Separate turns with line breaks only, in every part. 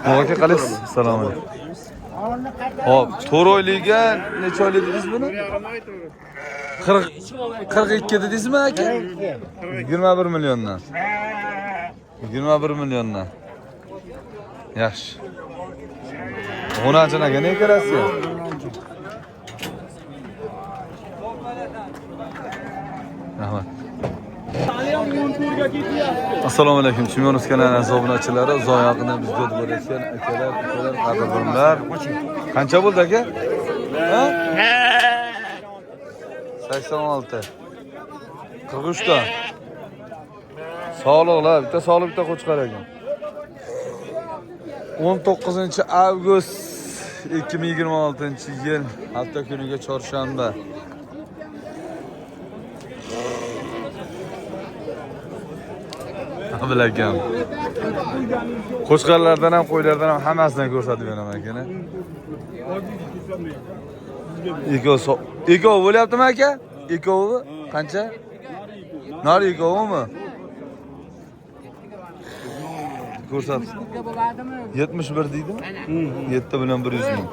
Aka qalaysiz? Assalomu alaykum. Hop, To'royliga necha oylik dedingiz buni? 42 dedingizmi aka? 21 milliondan. 21 milliondan. Yaxshi. 10 aka ne kerasi? Rahmat. Assalomu alaykum. Chimyonus kanalining obunachilari, uzoq yaqindan bizga bo'layotgan akalar, qadrdonlar. Qancha bo'ldi aka? Ha? 86. 43 ta. Sog'liqlar, bitta sog'liq, bitta qo'chqar ekan. 19-avgust 2026-yil hafta kuniga chorshanba. Bilakam. Qo'chqarlardan ham, qo'ylardan ham hammasidan ko'rsatib beraman akani. Ikkovi bo'lyaptimi aka? Ikkovi qancha? Nari ikkovimi? Ko'rsat. 71 deydimi? 7 bilan 100 ming.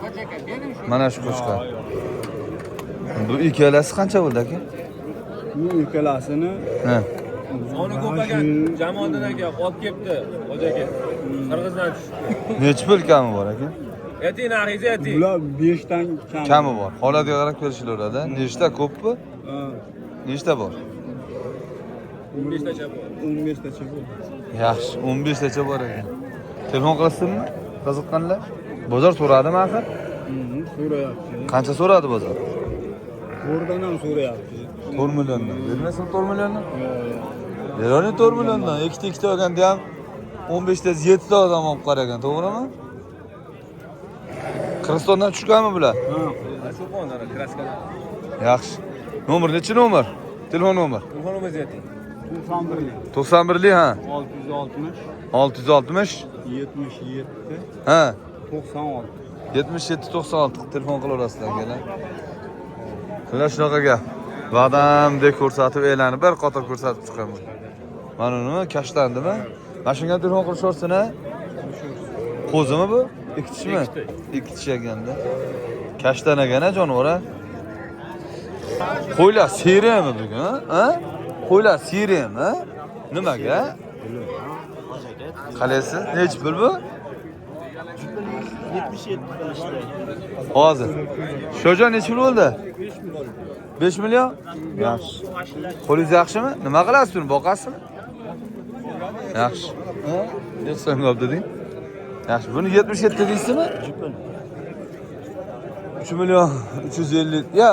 Mana shu qo'chqar. Bu ikkalasi qancha bo'ldi aka?
Bu ikkalasini
Onu ko'pagan jamoadan aka olib kelibdi, hojaga. Qirg'izdan tushdi.
Necha pul kami bor aka?
Ayting, narxiz ayting.
bular 5 dan
Kami bor. Holatiga qarab kelishilaveradi. Nechta ko'pmi? Nechta bor?
15 tacha bor.
15 tacha bor.
Yaxshi, 15 tacha bor ekan. Telefon qilasizmi? Qiziqqanlar? Bozor so'radimi axir?
So'rayapti.
Qancha so'radi bozor?
O'rdan ham so'rayapti.
4 milliondan. Bermasin 4 milliondan? Berani 4 milliondan. Ikkita olganda ham 15 ta 7 ta odam olib qaragan, to'g'rimi? Qirg'izistondan tushganmi bular?
Cho'ponlar, kraskalar.
Yaxshi. Nomer nechi nomer? Telefon nomer.
Telefonimiz ayting.
91lik ha.
660
660
77
ha.
96.
77 96 telefon qilaverasizlar akalar. Sizlar shunaqa gap. Va'damdek ko'rsatib e'lanib bir qator ko'rsatib chiqaman. Mana nima kashlandimi? Mana shunga telefon qilishaversin ha. Qo'zimi bu? Ikki tishmi? Ikki tish ekanda. Kashtan ekan ha jonivor ha. Qo'ylar seriyami bugun ha? Qo'ylar seriyami ha? Nimaga? Qalaysiz? Nechi pul bu?
77 qilishdi.
Hozir. Shojon nechi pul bo'ldi? 5 million? Yaxshi. Qo'lingiz yaxshimi? Nima qilasiz uni? Boqasizmi? Yaxshi. Ha? Necha so'm olib deding? Yaxshi. Buni 77 deysizmi? 3 million 350. Ya,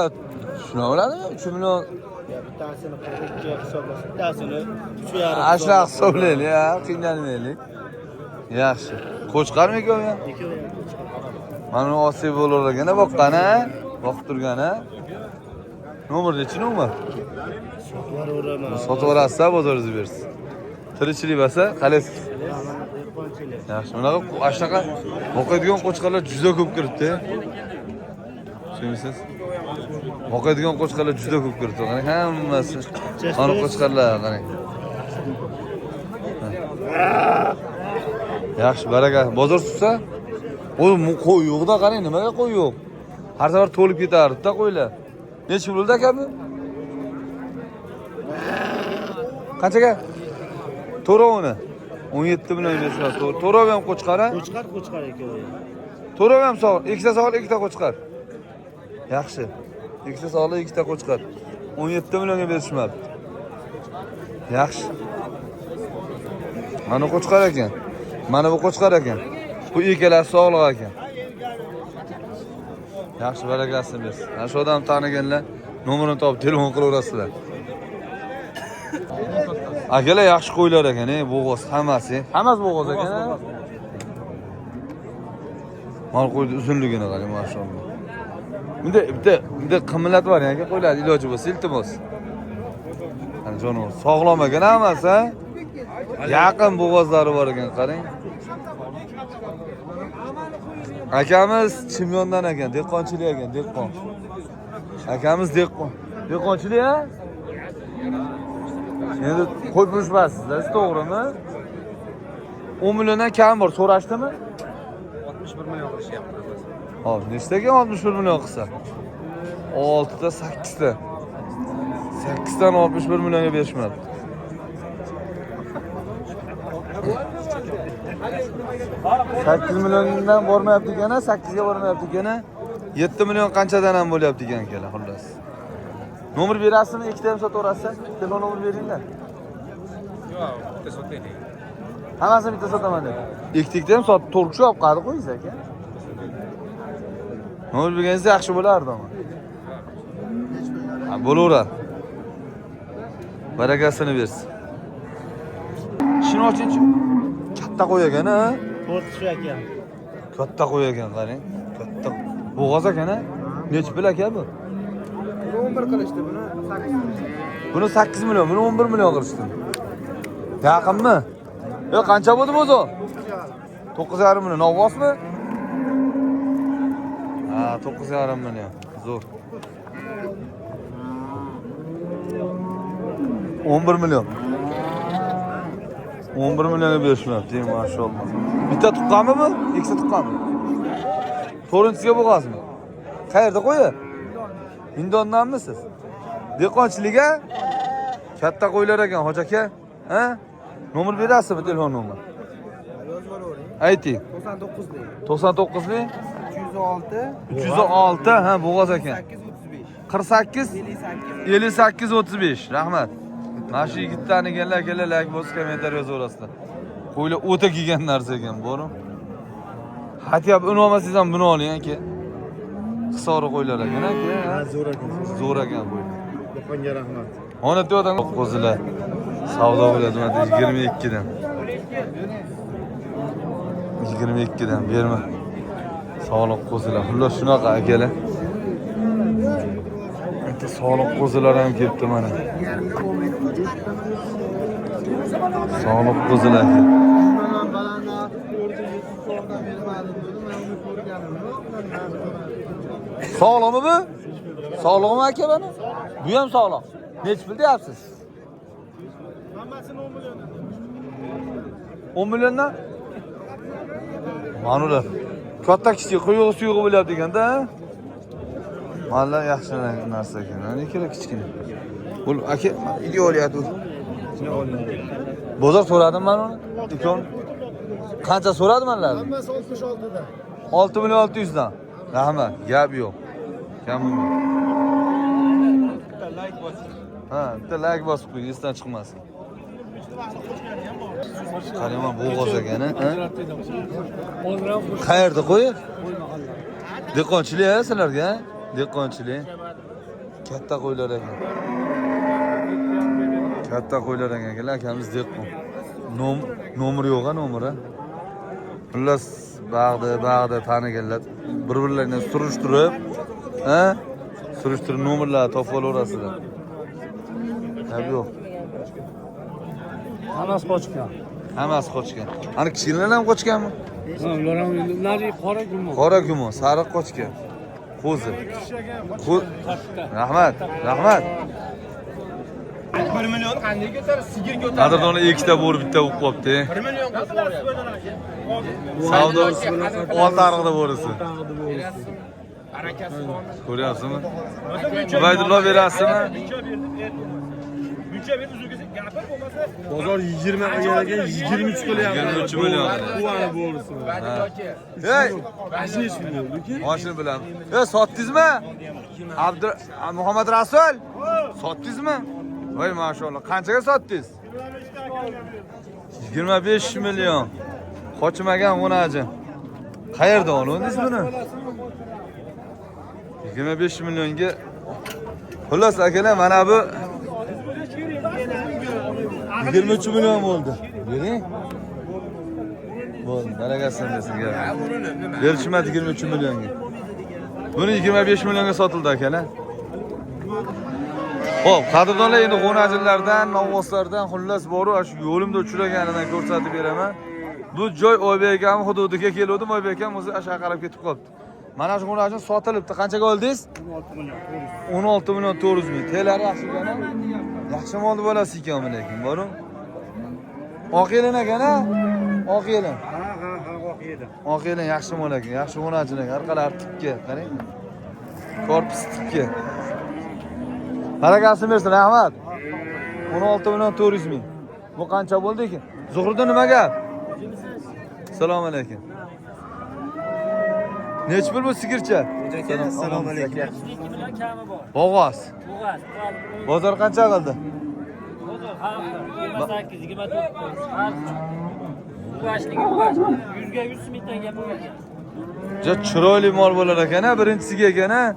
shuna bo'ladimi? 3 million.
Bittasini 42 hisoblasa, bittasini 3,5.
Ashla hisoblaylik, ha, qiynalmaylik. Yaxshi. Qo'chqarmi ikkovi ham? Mana uni osiy bo'lavergan, boqqan-a? Boqib turgan-a? Nomer nechi nomer? Sotib olasiz, bozoringizni bersiz. Tirikchilik bo'lsa, qalaysiz? Yaxshi. Bunaqa ashnaqa boqadigan qo'chqarlar juda ko'p kiribdi. Tushunasiz? Boqadigan qo'chqarlar juda ko'p kiribdi. Qarang, hammasi. Mana qo'chqarlar, qarang. Yaxshi, baraka. Bozor tutsa, o'zi qo'y yo'qda, qarang, nimaga qo'y yo'q? Har safar to'lib ketardi-da qo'ylar. Necha pulda aka bu? Qanchaga? To'rovini 17 million bersa, to'rov ham qo'chqar ha?
Qo'chqar ikkovi.
To'rov ham sog', ikkita sog'li, ikkita qo'chqar. Yaxshi. Ikkita sog'li, ikkita qo'chqar. 17 millionga berishmabdi. Yaxshi. Mana qo'chqar ekan. Mana bu qo'chqar ekan. Bu ikkalasi sog'liq ekan. Yaxshi, barakasini bersin. Mana shu odam taniganlar nomerini topib telefon qilaverasizlar. Akalar yaxshi qo'ylar ekan, bo'g'oz hammasi. Hammasi bo'g'oz ekan. Mal qo'ydi uzunligini qarang, mashallah. Bunda qimmat bor aka, qo'ylar iloji bo'lsa, iltimos. Ana jonivor sog'lom ekan hammasi, ha? Yaqin bo'g'ozlari bor ekan, qarang. Akamiz Chimyondan ekan, dehqonchilik ekan, dehqon. Akamiz dehqon. Dehqonchilik, ha? Endi qo'y bo'lishmasizlar, to'g'rimi? 10 milliondan kam bor, so'rashdimi?
61 million qilishyapti.
Hop, nechtaga 61 million qilsa? 6 ta 8 ta. 8 dan 61 millionga berishmadi. Sakkiz milliondan bormayapti ekana, 8 ga bormayapti ekana. 7 million qanchadan ham bo'lyapti ekan akalar, xullas. Nomer berasizmi? Ikkita ham sotaverasiz? Telefon nomer beringlar.
Yo'q, bitta sotaylik.
Hammasini bitta sotaman dedi. Ikkita ham sot, to'rtchi olib qadi qo'ysiz aka. Nomer berganingizda yaxshi bo'lardi ama. Ha, bo'laveradi. Barakasini bersin. Ishini ochingchi. Katta qo'y ekan, ha?
To'rt shu ekan.
Katta qo'y ekan, qarang. Katta. Bo'g'oz ekan, ha? Nech pul aka bu?
11 qilishdi buni, 8.
Buni 8 million, buni 11 million qilishdi. Yaqinmi? Yo, qancha bo'ldi o'zi? 9,5 million. Novvosmi? Ha, 9,5 million. Zo'r. 11 million. 11 millionga berishmayapti, maşallah. Bitta tuqqanmi bu? Ikkita tuqqanmi? To'rinchisiga bo'g'azmi? Qayerda qo'yi? Hindondanmisiz? Dehqonchilikka katta qo'ylar ekan, hoji aka. Ha? Nomer berasizmi, telefon nomer?
Yozib olavering.
Ayting.
99 deng.
99 ning
306
306, ha, bo'g'oz ekan.
835.
48 58 35. Rahmat. Mana shu yigitlarni kellar like bosib kommentariy yozaverasizlar. Qo'ylar o'ta kelgan narsa ekan, bo'rim. Hatyap uni olmasangiz ham buni oling aka. Qisori qo'ylar ekan aka.
Zo'r ekan.
Zo'r ekan qo'y.
Do'konga rahmat.
Ona to'dan qo'zilar. Savdo bo'ladi mana 22 dan. 22 dan berma. Sog'liq qo'zilar. Xullas shunaqa akalar. Bitta sog'liq qo'zilar ham kelibdi mana. Sog'liq qo'zilar. Sog'liqmi bu? Sog'liqmi aka bana? Bu ham sog'liq. Nech pul deyapsiz?
Hammasini 10 million.
10 milliondan? Manular. Katta kichik quyug'i suyug'i bo'lyapti ekanda, ha? Malla yaxshi narsa ekan. Mana ikkala kichkina. Bu aka video olyapti. Bozor so'radim men uni. Ikon. Qancha so'radi menlardan?
Hammasi 66 dan.
6 million 600 dan. Rahmat, gap yo'q. Kamim yo'q. Ha, bitta like bosib qo'ying, esdan chiqmasin. Qarayman, bo'g'oz ekan, ha? Qayerda qo'y? Dehqonchilik a sizlarga? Dehqonchilik. Katta qo'ylar ekan. Katta qo'ylar ekan, akamiz dehqon. Nomer yo'q-a, nomeri. Xullas bag'da taniganlar bir-birlaridan surishtirib, ha? Surishtirib nomerlarni topib olaverasizlar. Gap yo'q.
Hammasi qochgan.
Hammasi qochgan. Ana kichkinalar ham qochganmi?
Ular ham ularning qora gumon.
Qora gumon, sariq qochgan. Qo'zi. Rahmat, rahmat.
1 million qanday ko'tar? Sigir ko'tar.
Qadrdonlar ikkita bo'ri bitta bo'lib qolibdi.
1 million ko'tar.
Savdo olti ariqda bo'risi.
Barakasi bormi?
Ko'ryapsizmi? Ubaydullo berasizmi?
Buncha berib uzilgisi gapir bo'lmasa.
Bozor 20 ga kelgan 23 qilyapti.
23 million.
Quvani bo'lsin.
Hey,
Mashinich bo'ldi-ki.
mashina bilan. Sotdingizmi? Muhammad Rasul? Sotdingizmi? Voy maşallah. Qanchaga sotdingiz? 25 million. Qochmagan g'unaji. Qayerda oldingiz buni? 25 millionga. Xullas akalar, mana bu 23 million bo'ldi. Bering. Bo'ldi, barakasini sizga. Berishmadi 23 millionga. Buni 25 millionga sotildi akalar. Xo'p, qadrdonlar, endi g'o'najilardan, novvoslardan xullas boru shu yo'limda uchraganidan ko'rsatib beraman. Bu joy Oybek akam hududiga keldim, Oybek akam o'zi ashqa qarab ketib qolibdi. Mana shu g'o'najin sotilibdi. Qanchaga oldingiz? 16 million 400 ming. Telari yaxshi ekan-a? Yaxshi molni bolasi ekanmi lekin, boru. Oq yelin ekan-a? Oq yelim.
Ha, oq yedim.
Oq yelim yaxshi mol ekan, yaxshi o'rnachilik. Orqalari tikka, qarang. Korpus tikka. Barakasini bersin, rahmat. 16 million 400 ming. Bu qancha bo'ldi ekan? Zuhriddin nima gap? Assalomu alaykum. Nech pul bu sigircha?
Assalomu alaykum.
Bo'g'oz. Bozor qancha qildi?
28, 29. Uğraşlık. 100'ge 100 mingdan gap bo'lgan.
Ja chiroyli mol bo'lar ekan-a, birinchisiga ekan-a.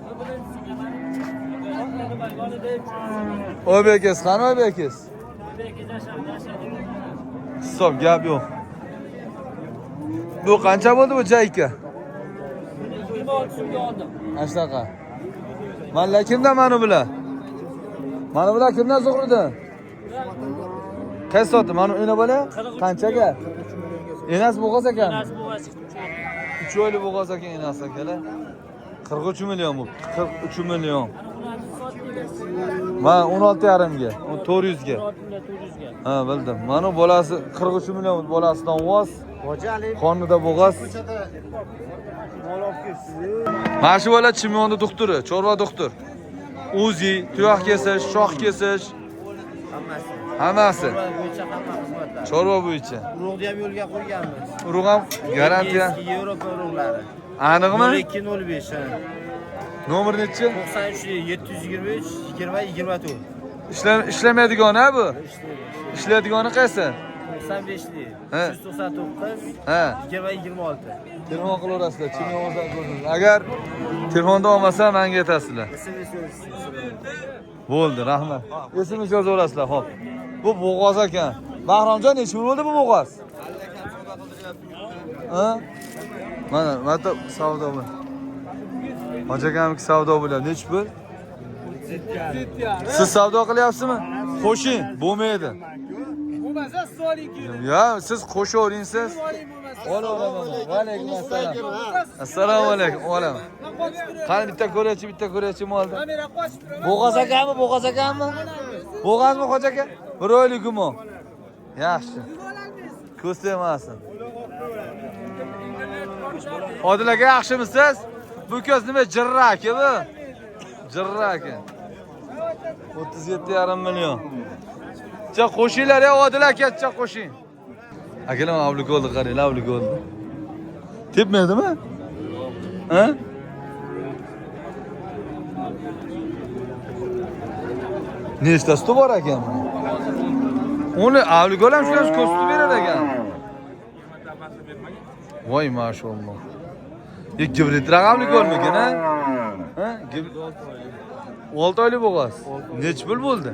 Oybekes, qani Oybekes? Hisob gap yo'q. Bu qancha bo'ldi bu jayka?
26 so'mga oldim.
Ashtaqa. Malla kimdan mana bular? Mana bular kimdan Zuhriddin? Qaysi sotdi? Mana ena bola? Qanchaga? Enas bo'g'oz ekan.
Enas bo'g'oz.
3 oylik bo'g'oz ekan enas akalar. 43 million bu. 43 million. Mana 16,5 ga, 400 ga.
400 ga.
Ha, bildim. Mana bolasi 43 million bolasidan voz. Qonida bo'g'oz. Mana shu bola Chimyonni doktori, chorva doktor. Uzi, tuyoq kesish, shox kesish. Hammasi. Chorva bo'yicha.
Urug'ni ham yo'lga qo'yganmiz.
Urug' ham garantiya.
Eski Yevropa urug'lari.
Aniqmi?
0205.
Nomer nechi?
93 723 20 24.
Ishlamaydigan-a bu? Ishlaydigani qaysi?
95li.
He.
399
Ha.
20 26.
Telefon qilaverasizlar, Chimyondan ko'rdingiz. Agar telefonda olmasa menga aytasizlar.
SMS yo'llaysiz.
Bo'ldi, rahmat. Esimni yozaverasizlar, xo'p. Bu bo'g'oz ekan. Bahromjon, necha pul bo'ldi bu bo'g'oz? Ha? Mana savdo bu. Hojakamniki savdo bo'ladi. Necha pul? Siz savdo qilyapsizmi? Qo'shing, bo'lmaydi.
Bo'lmasa so'ling.
Ya, siz qo'shavering siz. Olaman. Va alaykum assalom. Assalomu alaykum. Olaman. Qani bitta ko'raychi molni.
Kamera qochib turibdi.
Bo'g'oz ekanmi? Bo'g'ozmi hoji aka? Bir oylik gumon. Yaxshi. Ko'z tegmasin. Odil aka yaxshimisiz? Bu ko'z nima jirraki bu? Jirraki. 37,5 million. Cha qo'shinglar ya Odil aka, cha qo'shing. Akalar avli bo'ldi, qaranglar, avli bo'ldi. Tepmaydimi? Ha? Nechtasi bor ekan buni? Uni avligo'l ham shular ko'rsatib berar ekan. Voy mashalloh. Gibrid raqamligo'lmikan, ha? Ha? 6 oylik bo'g'oz. Nech pul bo'ldi?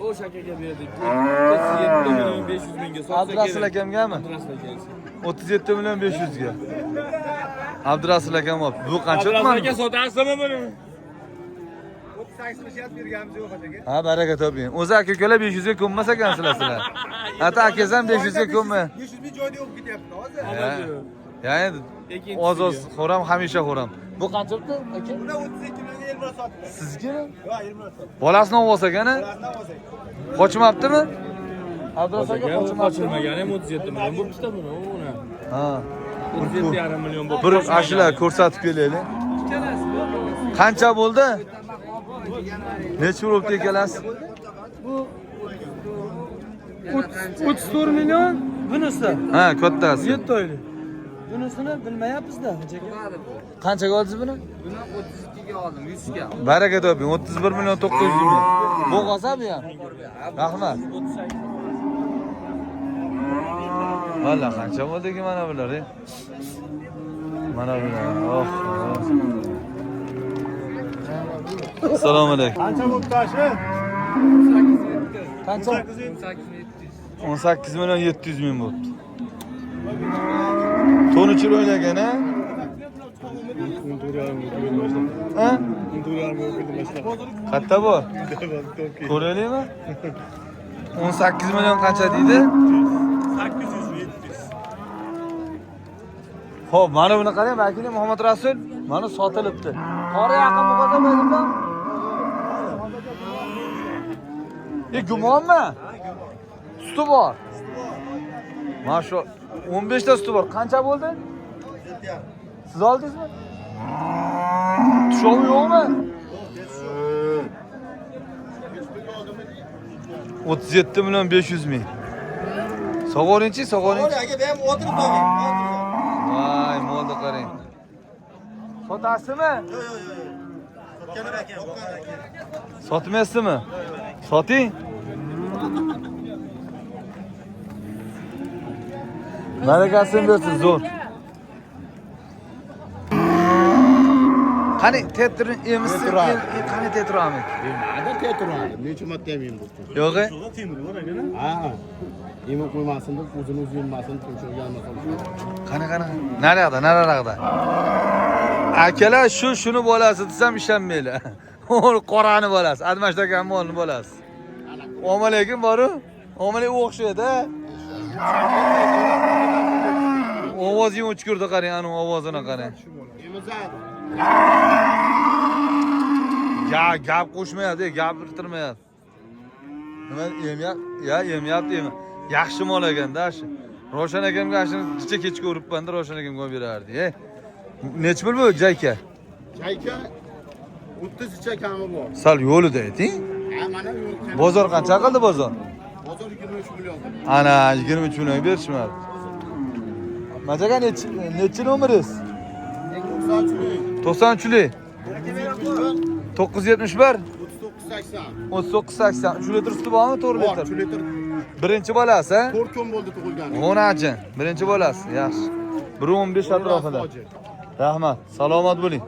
O'sha akaga berdik. 37 million 500 mingga sotsa kerak.
Abdurasul akamgami? 37 million 500 ga. Abdurasul akam olib. Bu qancha
Abdurasul
tuman?
aka sotasizmi buni?
38 berganmiz yo'q akaga.
Ha, baraka toping. O'zi aka-ukalar 500 ga ko'nmasa ekansizlar sizlar. Ata akangiz ham 500 ga ko'nma.
500 ming joyda yo'q ketyapti hozir.
Ya endi ozoz xo'ram, hamisha xo'ram. Bu qancha turibdi aka?
Buni 32 millionga 20 sotdi.
Sizga?
Yo'q, 20 sotdi.
Bolasini olib olsa ekan-a?
Bolasini olsak.
Qochmabdimi? Abdurasul aka
Aka
qochmabdi.
qochilmagan ham 37 million bo'libdi buni, uni.
Ha.
37,5 million bo'lib.
Bir ashula ko'rsatib kelaylik. Qancha bo'ldi? Necha bo'libdi ikkalasi?
34 million bunisi.
Ha, kattasi.
7 oylik. Bunisini bilmayapmiz-da, hojaga.
Qanchaga oldingiz buni?
Buni 32 ga oldim, 100 ga.
Baraka toping. 31 million 900 ming. Bo'g'oz bu ham. Rahmat. Valla qancha bo'ldiki mana bular, e? Mana bular. Oh. Assalomu alaykum.
Qancha bo'ldi tashi?
Qancha? 18 million 700 ming bo'libdi. To'ni chir o'ynagan, ha? Ha? Qatta bor? Ko'raylikmi? 18 million qancha deydi?
800 700.
Xo'p, mana buni qarang, vakili Muhammad Rasul mana sotilibdi. Qora yaqin bo'lganmi? Gumonmi? Suti bor. Masha 15 ta suti bor. Qancha bo'ldi? Siz oldingizmi? Tushovi yo'qmi? 37 milyon 500 ming. Sog'orinchi, sog'orinchi.
Aka, ben o'tirib qo'ying.
Vay, molda qarang. Sotasizmi?
Sotganim aka.
Sotmaysizmi? Soting. Barakasini bersin, zo'r. Qani tetrin emisi, qani tetrami?
Ada tetradi. Necha marta yemayman bu.
Yo'q.
Sho'ga temir bor aka.
Ha. Yema qo'ymasin deb o'zini o'zi yemasin, to'shirgan
Qani. Naraqda. Akalar shuni bolasi desam ishonmaylar. O'l qorani bolasi, admashdagan molni bolasi. Omalekin boru, omale o'xshaydi. Ovozi o'chkurdi qarang, anu ovozini qarang. Gap qo'shmayapti, gapirtirmayapti. Nima yemyapti. Yaxshi mol ekanda shu. Roshan akamga shuni kecha uribman-da, Roshan akamga berardi. Nech pul bu jayka?
Jayka 30 cha kami bor.
Sal yo'lida ayting.
Ha, mana yo'l.
Bozor qancha qildi bozor?
Bozor 23 million.
Ana 23 million berishmadi. Majaga nechi nomeringiz? 93lik. 971 3980. 3 litr suti bormi? 4 litr.
3 litr.
Birinchi bolasi, ha?
4 kun bo'ldi tug'ilgani.
G'onajin, birinchi bolasi. Yaxshi. 1.15 atrofida. Rahmat. Salomat bo'ling.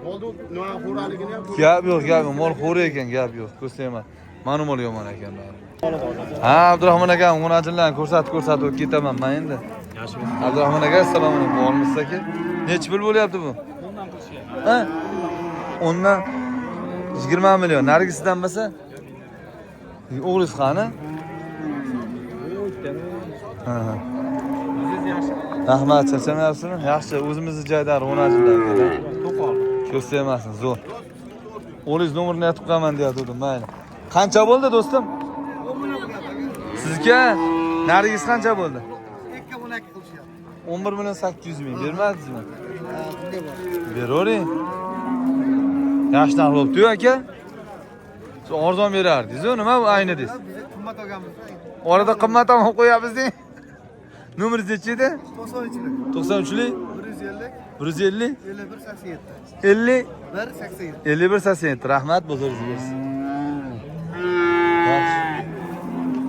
Oldi nima xo'raligini ham
Gap yo'q. Mol xo'ra ekan, gap yo'q. Ko'rsayman. Mana mol yomon ekan. Ha, Abdurahmon akam g'onajinlarni ko'rsatib ketaman men endi. Abdurahmon aka, assalomu alaykum. Bormisiz aka? Nech pul bo'lyapti bu? 10dan qilishyapti. Ha? 10dan 20 million. Nargisidan bo'lsa? O'g'lingiz qani? Ha. Rahmat, charchamayapsizmi? Yaxshi, o'zimizni joydan g'onajinlar keladi. To'qol. Ko'rsaymasin, zo'r. O'g'lingiz nomerini aytib qo'yaman deyatdim, mayli. Qancha bo'ldi do'stim? 10 million bo'lyapti. Sizga narigis qancha bo'ldi? 11 milyon 800 ming bermadingizmi? Beravering. Yaxshi narx bo'libdi-ku aka. Siz arzon berardingiz-ku, nima bu ayni deysiz?
Qimmat olganmiz.
Orada qimmat ham qo'yapsiz-deng. Nomeringiz nechi edi?
93lik.
93lik
150
150
51 87.
50
187.
5187. Rahmat, bozoringiz bersin. Yaxshi.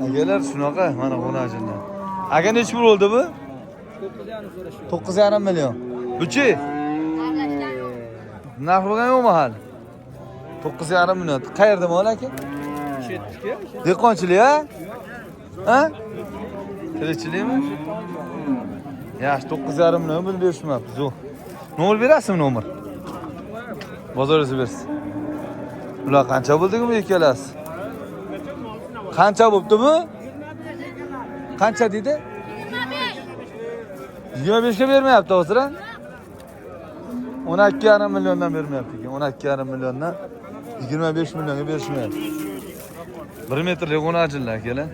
Akalar shunaqa, mana g'onajinlar. Aka nechi pul bo'ldi bu? 9,5 million. Buchi? Narx bo'lgan yo'qmi hali? 9,5 million. Qayerda mol aka? Dehqonchilik, ha? Ha? Tirikchilikmi? Yaxshi, 9,5 million pul berishmabdi. Zo'r. Nomer berasizmi, nomer? Bozoringiz bersin. Ular qancha bo'ldi bu ikkalasi? Qancha bo'pti bu? Qancha dedi? 25 ga bermayapti hozir, ha? 12,5 milliondan bermayapti ekan. 12,5 milliondan 25 millionga berishmayapti. 1 metrlik g'onajinlar akalar.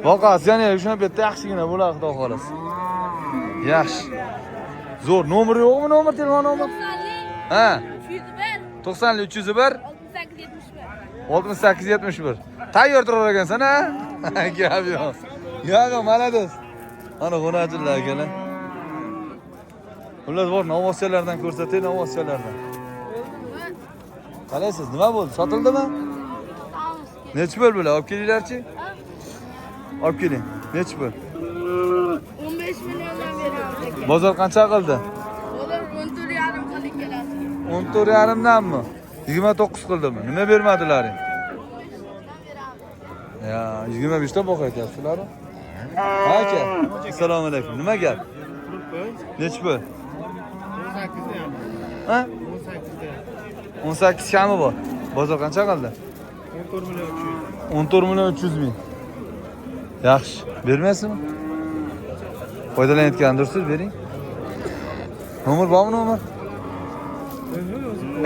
Voqasi yana shuna bitta yaxshigina bo'lar, xudo xolasa. Yaxshi. Zo'r, nomer yo'qmi? Nomer, telefon nomer? Ha. 90 301 6871. Tayyor turar ekansan, ha? Gap yo'q. Yo'q, malades. Ana g'onajinlar akalar. Ular bor, novoschalardan ko'rsatay, novoschalardan. Qalaysiz, nima bo'ldi? Sotildimi? Nechi pul bular? Olib kelinglarchi? Olib keling. Nechi pul?
15 milliondan beramiz.
Bozor qancha qildi?
Bozor 14,5 qilib keladi.
14,5danmi? 29 qildimi? Nima bermadilaring? Ya, 25 ta boq aytyapsizlar. Aka, assalomu alaykum. Nima gap? Nechi pul?
18 ham.
Ha?
18
18 kami bor. Bozor qancha qildi?
14 million 300.
14 million 300 ming. Yaxshi, bermaysizmi? Foydalanayotgandirsiz, bering. Nomer bormi, nomer?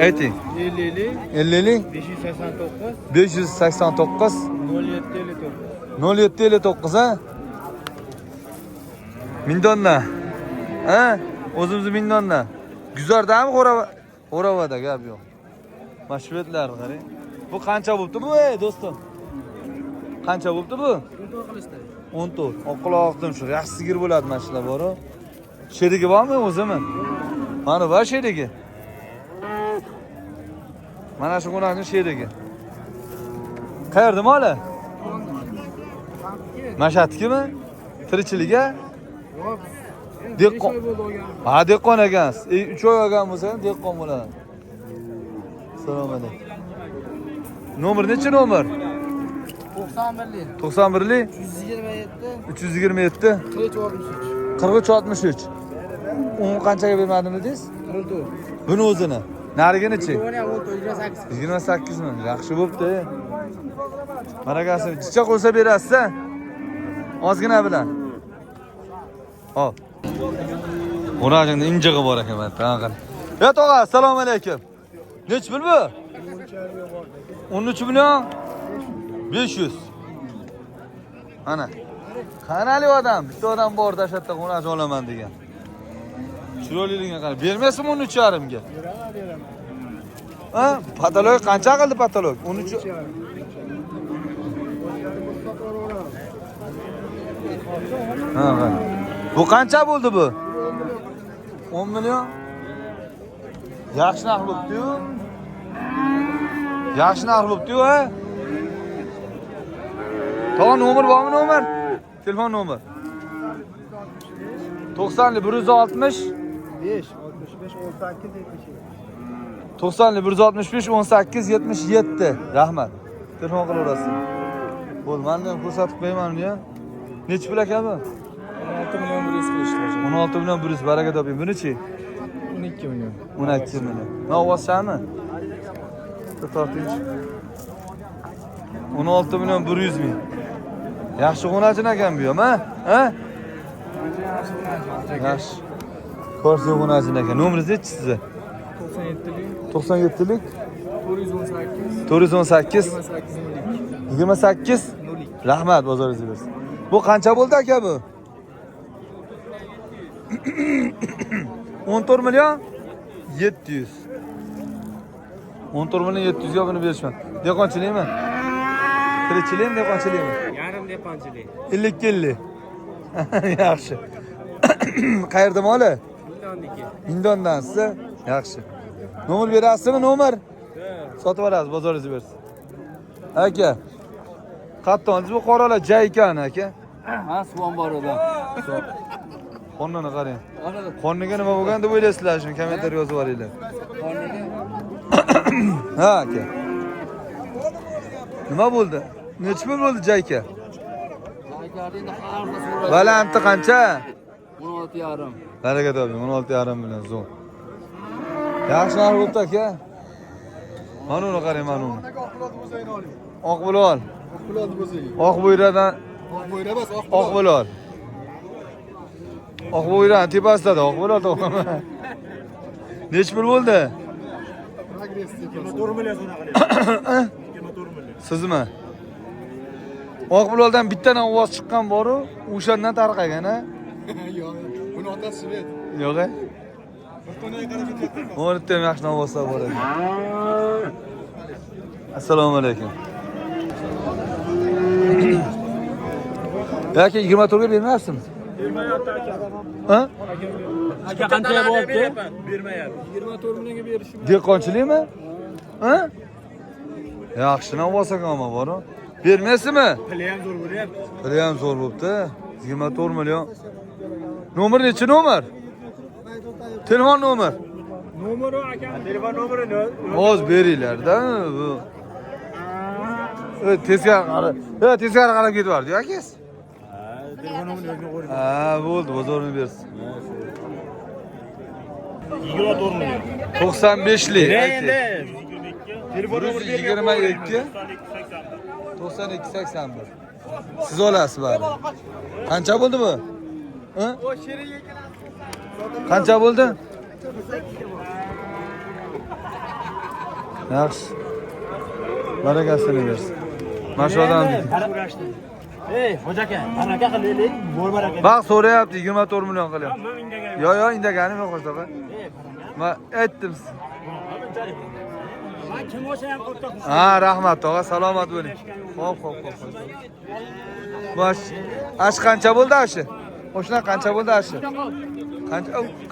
Ayting.
50
589
589
0759
07 59
ha? Mindondan. Ha? O'zimizni Mindondan. Guzardami Xo'ravada gap yo'q. Mashhurlarni qarang. Bu qancha bo'pti bu, do'stim? Qancha bo'pti bu?
14 qilishdi.
14. Oqquloqdan shu yaxshi sigir bo'ladi mana shular bor-ku. Sherigi bormi o'zimi? Mana bor sherigi. Mana shu qo'naqning sherigi. Qayerda moli? Mashatdikimi? Tirikchiliga?
Yo'q.
Dehqon. Ha, dehqon ekansiz. 3 oy olgan bo'lsa ham dehqon bo'ladi. Assalomu alaykum. Nomer necha nomer?
91lik.
91lik
127
327 4363. Uni qanchaga bermadingiz dedingiz?
14.
Buni o'zini. Narigini-chi?
Buni ham 28.
28 mi? Yaxshi bo'pti. Marakasi chicha qo'ysa berasiz-a? Ozgina bilan. Hop. O'rag'ingda injig'i bor ekan mana. Qanaqa? Ya tog'a, assalomu alaykum. Nech pul bu? 13 million 500. Ana. Qanali odam? Bitta odam bor dashatda qo'naq olaman degan. Chiroyliligini qarang. Bermaysizmi 13,5 ga? Ha? Patolog qancha qildi patolog? 13. Ha. Bu qancha bo'ldi bu? 10 million. Yaxshi narx bo'pti-yu. Yaxshi narx bo'pti-yu, ha? To'g'ri nomer bormi nomer? Telefon nomer. 90 160
5, 65, 18, 77.
90 165 18 77. Rahmat. Telefon qilaverasiz. Bo'ldi, men ham ko'rsatib qo'yaman uni ham. Necha pul aka bu?
16 million 100 qilishdi.
16 million 100 baraka toping. Buni-chi?
12 million.
12 million. Novvosami? Tortinchi. 16 million 100 ming. Yaxshi qo'nachin ekan bu ham, ha? Yaxshi. Ko'rsa qo'nachin ekan. Nomeringiz nechi sizga?
97lik
97lik
418
418
28
28 Rahmat, bozoringiz bo'lsin. Bu qancha bo'ldi aka bu? 14 million 700. 14 million 700 ga buni berishman. Dehqonchilikmi? Tirikchilikmi, dehqonchilikmi?
Yarim dehqonchilik.
50-50. Yaxshi. Qayerda moli?
Mindonniki.
Mindondan siz? Yaxshi. Nomer berasizmi, nomer? Sotib olasiz, bozoringiz bersin. Aka. Qatton, bu qoralar jaykan aka.
Ha, suvom bor edi.
Qonnini qarang. Qonniga nima bo'lgan deb o'ylaysizlar, shuni kommentar yozib yuboringlar. Ha aka. Nima bo'ldi? Necha pul bo'ldi jayka?
Endi har xil
Balanti qancha?
16,5.
Baraka toping, 16,5 million so'm. Yaxshi narx bo'pti aka. Mana uni qarang, mana uni. Oq bo'lol. Oq bo'yradan.
Oq bo'yra emas,
Oq bo'lol. Oq bo'yradan tepasida oq bo'lol to'g'rimi? Necha pul bo'ldi?
24 million so'na qilyapti. 24 million.
Sizmi? Oq bo'loldan bittadan ovoz chiqqan bor-ku, o'shandan tarqagan, ha?
Yo'q, buni otasi shved.
Yo'q-a?
To'naga qarab ketyapti.
O'rnitda ham yaxshi ovozlar bor ekan. Assalomu alaykum. Yoki 24 ga bermayapsizmi?
Bermayapti aka.
Ha?
Aka qancha bo'lyapti? Bermayapti. 24 millionga berishim.
Dehqonchilikmi? Ha? Yaxshi ovoz ekan bor-ku. Bermaysizmi?
Puli ham zo'r bo'lyapti.
Puli ham zo'r bo'pti. 24 million. Nomer nechi nomer? Telefon nomer.
Nomeri aka. Telefon nomerini.
Oz beringlar-da bu. Tezkor qarab. Tezkor qarab ketvardi akangiz.
Telefon nomerini o'zini qo'ying.
Ha, bo'ldi, bozorini bersin.
24 million.
95lik.
Endi. Telefon nomeri
22 92 81. Siz olasiz bari. Qancha bo'ldi bu? Ha? Qancha bo'ldi? Yaxshi. Barakasini bersin. Mana shu odam
Ey, hojaka, baraka qilaylik. Bor baraka.
Bak so'rayapti 24 million qilyapti. Yo, indaganim yo'q o'shtaqa. Men aytdim.
Men kim bo'lsa ham o'rtoq.
Ha, rahmat tog'a, salomat bo'ling. Xo'p. Bosh. Ash qancha bo'ldi ashi? O'shuna qancha bo'ldi ashi?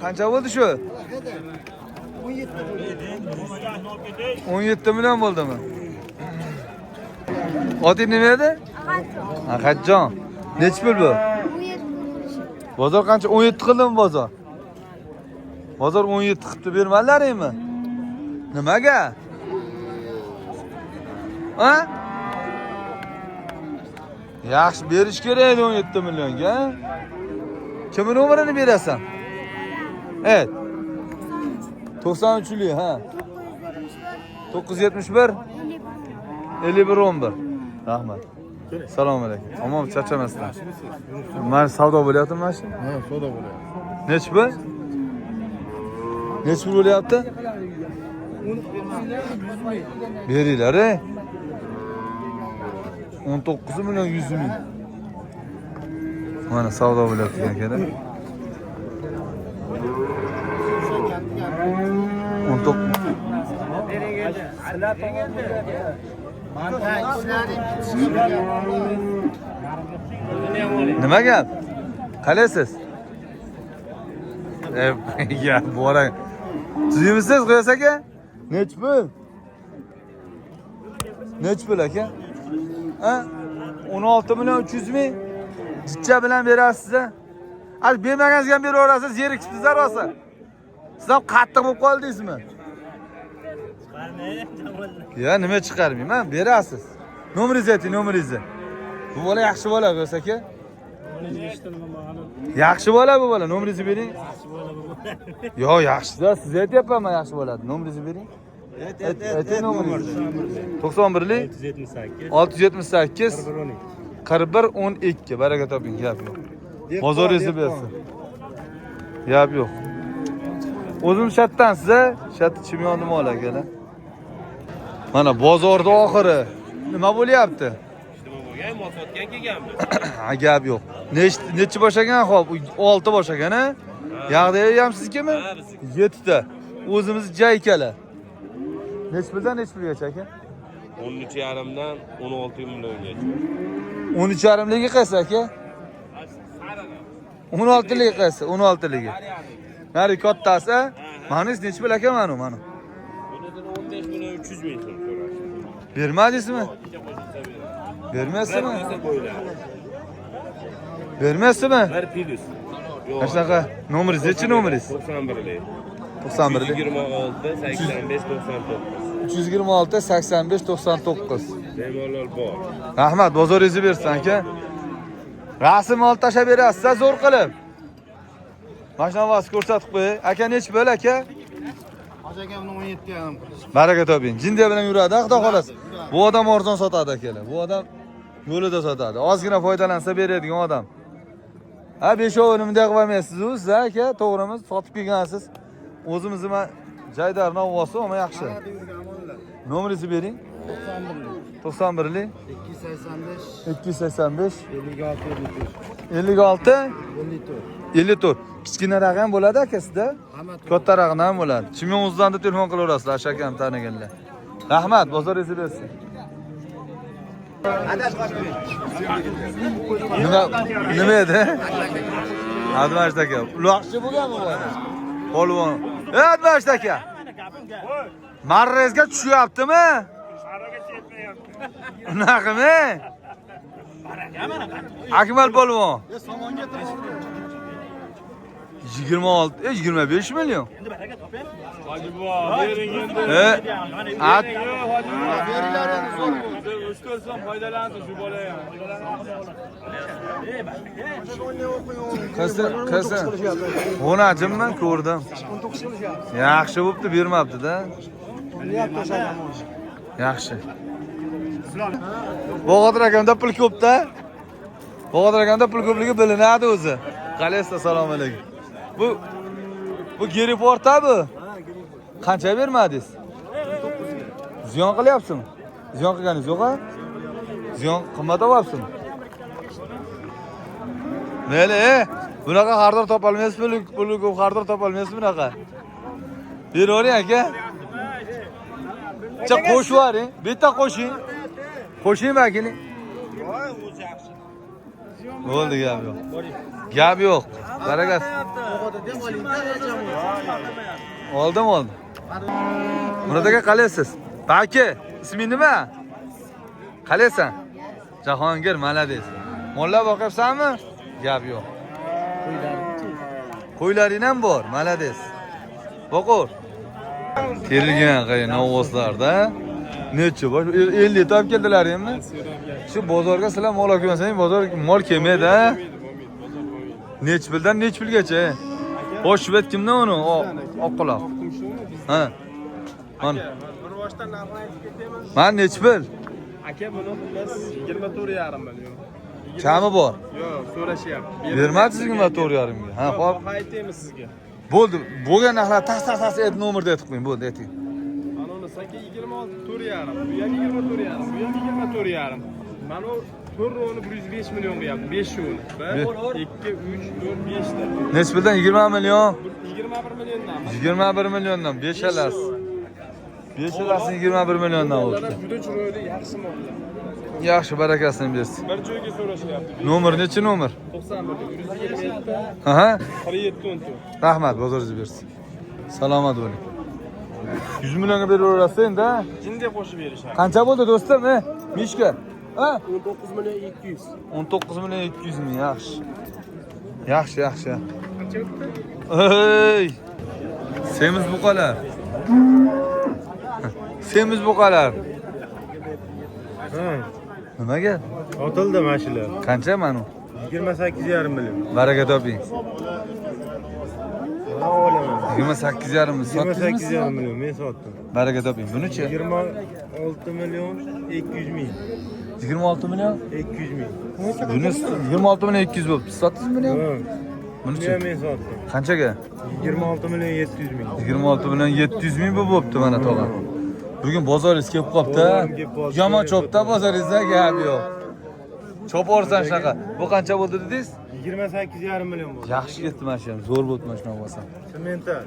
Qancha bo'ldi shu? 17 million bo'ldimi? Oting nima edi? Ahadjon. Nechi pul bu?
17.
Bozor qancha? 17 qildimi bozor? Bozor 17 qilibdi, bermanlaringmi? Nimaga? Ha? Yaxshi berish kerak edi 17 millionga. Kimning nomerini berasan? Evet. 93'lü ha. 971 51 11. Rahmat. Salomun alaykum. Omon charchamasdan. Men savdo bo'lyaptimi mana shu?
Ha, savdo bo'lyapti.
Nech pul? Nech pul bo'lyapti? Beringlar, 19 milyon 100 ming. Mana savdo bo'lyapti ekan. 19. Nima gap? Qalaysiz? Ya, bora. Siz qo'yasiz aka? Nech pul? Nech pul aka? Ha? 16 milyon 300 ming. Jicha bilan berasiz. Az bermaganingizga ham beraverasiz, zerikibsiz rosa. Siz ham qattiq bo'lib qoldingizmi? Ya, nima chiqarmayman, berasiz. Nomeringizni ayting, nomeringizni. Bu bola yaxshi bola bo'lsa aka. Yaxshi bola bu bola, nomeringizni bering. Yo, yaxshi-da, siz aytyapman, men yaxshi bo'ladi. Nomeringizni bering. Ayting nomeringizni. 91lik 678 4112. Baraka toping, gap yo'q. Bozoringizni bersin. Gap yo'q. O'zim shattansiz, shat chimyonni mol akalar. Mana bozorda oxiri nima bo'lyapti?
Bo'lgan, mol sotgan kelganmi?
Ha, gap yo'q. Nechi boshlagan, xo'p, 6 boshlagan, ha? Yog'day ham sizkimi? 7 ta. O'zimiz jaykalar. Nech puldan nech pulgacha aka?
13,5 dan 16 milliongacha.
13,5ligi qaysi aka? 16ligi qaysi? 16ligi. Nari kattasi, manis nech pul aka mana?
Bundan 15 million 300 ming so'm so'rashdi.
Bermadingizmi? Bermaysizmi? Bermaysizmi?
Bir plus.
Qanaqa? Nomeringiz-chi, nomeringiz?
91lik.
91lik.
26 85 99.
326 85 99.
Bemalol bor.
Rahmat, bozoringizni bersin aka. Rasm olib tashlab berasiz, zo'r qilib. Mashinavasi ko'rsatib qo'y. Aka nech bo'l aka?
Hojakamni 17 ham qilish.
Baraka toping. Jindiya bilan yuradi, xudo xolos. Bu odam arzon sotadi akalar. Bu odam yo'lida sotadi. Ozgina foydalansa beradigan odam. Ha, beshovini bunday qilib olmaysiz-ku, siz aka, to'g'rimi? Sotib kelgansiz. O'zimizni men Jaydarni ovosi, ama yaxshi. Nomeringizni bering. 91lik 285 56 54. Kichkina raqam bo'ladi aka sizda? Katta raqam ham bo'ladi. Chimyonzdan telefon qilaverasizlar, shakam taniganlar. Rahmat, bozoringizni bersin. Nima edi? Advash aka. Uloqchi bo'lganmi bu odam? Polvon. Advash aka. Marrezga tushyaptimi? Unaqami? Akmal polvon. 26, 25 milyon.
Hadi bu, bering endi.
At.
Beringlaringiz zo'r. O'stirsan foydalansin shu bola ham.
Qasa. O'najimmi ko'rdim. Yaxshi bo'pti, bermabdi-da. Yaxshi. Bo'g'odir akamda pul ko'p-da. Bo'g'odir akamda pul ko'pligi bilinadi o'zi. Qalaysiz, assalomu alaykum. Bu Geriport bu. Qancha bermadingiz? Ziyon qilyapsizmi? Ziyon qilganingiz yo'q-a? Ziyon qimmat olyapsizmi? Mayli, bunaqa xardor topolmaysiz, pul ko'p xardor topolmaysiz bunaqa. Beravering aka. Cha qo'shib yuboring, bitta qo'shing. Qo'shing vakili. Bo'ldi, gap yo'q. Gap yo'q. Barakat. Oldim. Murod aka qalaysiz? Baki, isming nima? Qalaysan? Jahongir, malades. Mollab boqyapsanmi? Gap yo'q. Qo'ylaring ham bor, malades. Boqur. Terilgan qayin ovozlarda. Necha bor? 50 ta olib keldilaringmi? Shu bozorga sizlar mol olib kelmasangiz, bozor mol kelmaydi. Nech puldan nech pulgacha? Qo'shib aytdimda uni, oqquloq. Ha. Mana.
Bir boshdan narxni aytib ketaman.
Men nech pul?
Aka buni biz 24,5 million.
Kami bor.
Yo'q, so'rashyapti.
Bermadingizmi 4,5 ga? Ha, xo'p.
Baho aytaymiz sizga.
Bo'ldi. Bo'lgan narxlar tas ayt nomerda aytib qo'ying, bo'ldi, ayting.
Mana uni saka 26,5, bu ham 24,5, bu ham 24,5. Mana u 4 roni 105 million qilyapti, 5 roni. 1 2 3 4 5 ta.
Nech puldan 20 million?
21 milliondan.
21 milliondan 5 alas. 5 alasini 21 milliondan oldi.
Juda chiroyli, yaxshi mollar.
Yaxshi, barakasini bersin.
Bir joyga so'rashyapti.
Nomer nechi nomer?
91 127
Aha.
37
Rahmat, bozoringiz bersin. Salomat bo'ling. 100 millionga beraverasiz endi.
Jinda qo'shib berishadi.
Qancha bo'ldi do'stim, Mishka? Ha?
19 million 200.
19 million 200 ming, yaxshi. Yaxshi.
Qancha o'tdi?
Ey! Semiz buqalar. Semiz buqalar. Nimaga?
Otildi mashina.
Qancha mana?
28,5 million.
Baraka toping.
Ha, olaman.
28,5 ming sotdingizmi?
28,5 million men sotdim.
Baraka toping. Buni-chi?
26 million 200 ming.
26 million?
200 ming.
Buni 26 million 200 bo'libdi. Sotdingizmi buni? Buni-chi?
Men sotdim.
Qanchaga?
26 million 700 ming.
26 million 700 ming bo'libdi mana tog'a. Bugun bozoringiz kelib qopti. Yomon chopda bozoringizda gap yo'q. Choporsan shunaqa. Bu qancha bo'ldi dedingiz?
28,5 million bo'ldi.
Yaxshi ketdi mana shu ham. Zo'r bo'ldi mana shunaqa bo'lsa.
Semental.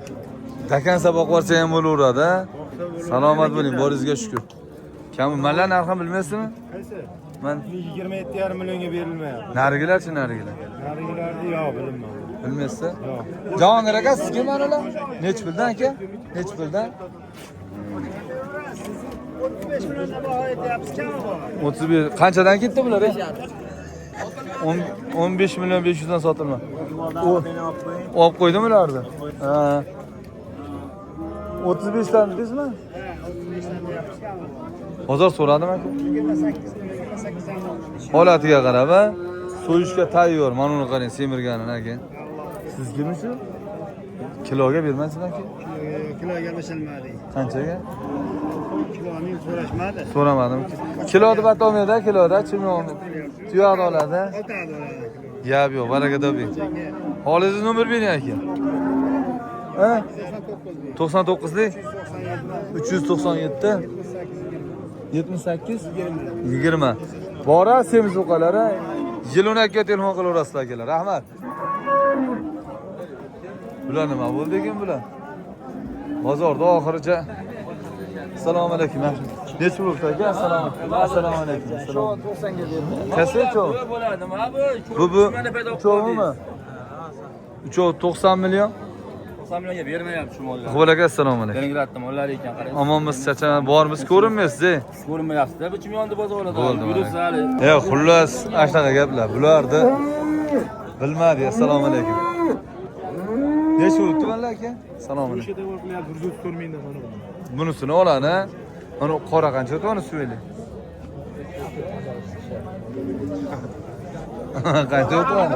Dakansa boqib borsa ham bo'laveradi. Salomat bo'ling, boringizga shukr. Kami mallar narxini bilmaysizmi?
Qaysi?
Men
27,5 millionga berilmayapti.
narigilarchi narigilar.
Narigilarni yo'q, bilmayman.
Bilmaysiz?
Yo'q.
Jahongir aka, sizga manalar? Nech puldan aka? Nech puldan?
35 milliondan baho aytyapsiz, kami bor.
31. Qanchadan ketdi bular? 15 million 500 dan sotilma. Olib qo'ydimi ularni? Ha. 35 dan dedingizmi? Bozor so'radim aka.
28
Holatiga qarab, so'yishga tayyor. Mana uni qarang, semirganini aka. Sizgami shu? Kiloga bermaysizmi aka?
kiloga qo'shilmadi.
Qanchaga?
Kiloning so'rashmadi.
So'ramadim. Kilo deb aytolmaydi, kiloda chimyon. Tuyoqni oladi.
6 oladi.
Gap yo'q, baraka toping. Holingizni nomer bering aka. Ha? 99lik 397 78 20. Bora semiz uqalari Yilon aka telefon qilaverasizlar akalar. Rahmat. Bular nima bo'ldi ekan bular? Bozorda oxiricha. Assalomu alaykum. Nech bo'libdi aka? Assalomu alaykum. Assalomu. 90 ga berdim. Kasecho.
Bo'ladimi?
Bu uchovimi? Uchov 90 million.
90 millionga bermayapti shu mollar.
Qo'l aka, assalomu alaykum.
Belingradda mollar ekan, qarang.
Omonmiz, chachama bormiz, ko'rinmaysiz.
Ko'rinmayapsiz-da, bu chimyonni bozorida.
Bo'ldi.
Yuribsiz hali.
Xullas, ashtaqa gaplar. Bularni bilmadi. Assalomu alaykum. Nech bo'libdi mana aka? Assalomu alaykum.
O'shada qilyapti 104 mingdan mana bu.
Bunisini oladi. Mana qora qancha o'tdi, uni suvaylik. Qancha o'tdi mana?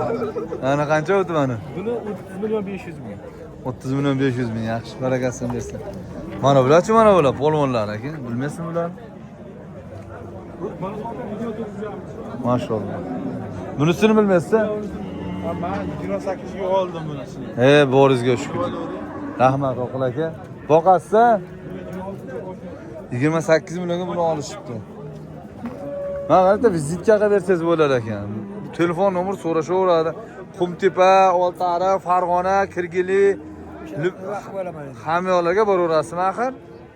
Ana qancha o'tdi mana?
Buni 30 million 500 ming.
30 million 500 ming, yaxshi, barakasini bersin. Mana bular-chi, mana bular polvonlar aka, bilmaysizmi bular? Maşallah. Bunisini bilmaysiz?
Men 28 ga oldim bunisini.
Boringizga shukr. Rahmat Oqil aka. Boqasiz? 28 millionga buni olishibdi. Mana qarata vizitkaga bersangiz bo'lar ekan. Telefon nomer so'rashaveradi. Qumtepa, Oltiariq, Farg'ona, Kirgili, hamma yoqlarga boraverasizmi axir?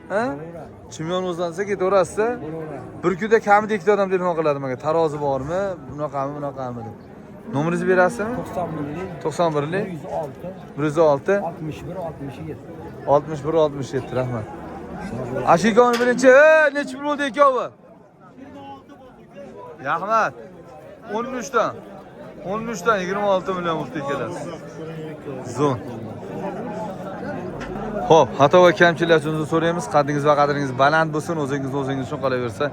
Ha? Chimyon o'zlansa ketaverasiz. Bir kunda kamida 2 odam telefon qiladi menga. Tarozi bormi? Bunaqami, bunaqami deb. Nomeringizni berasizmi? 91lik 106 61 67 rahmat. Ashikoni birinchi, necha pul bo'ldi ikkovi? Rahmat. 13 dan 26 million bo'lib keladi. Zo'n. Xo'p, xato va kamchiliklarni so'raymiz. Qaddingiz va qadringiz baland bo'lsin, o'zingiz uchun qolaversa,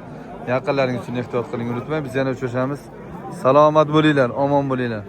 yaqinlaringiz uchun ehtiyot qiling, unutmang. Biz yana uchrashamiz. Salomat bo'linglar, omon bo'linglar.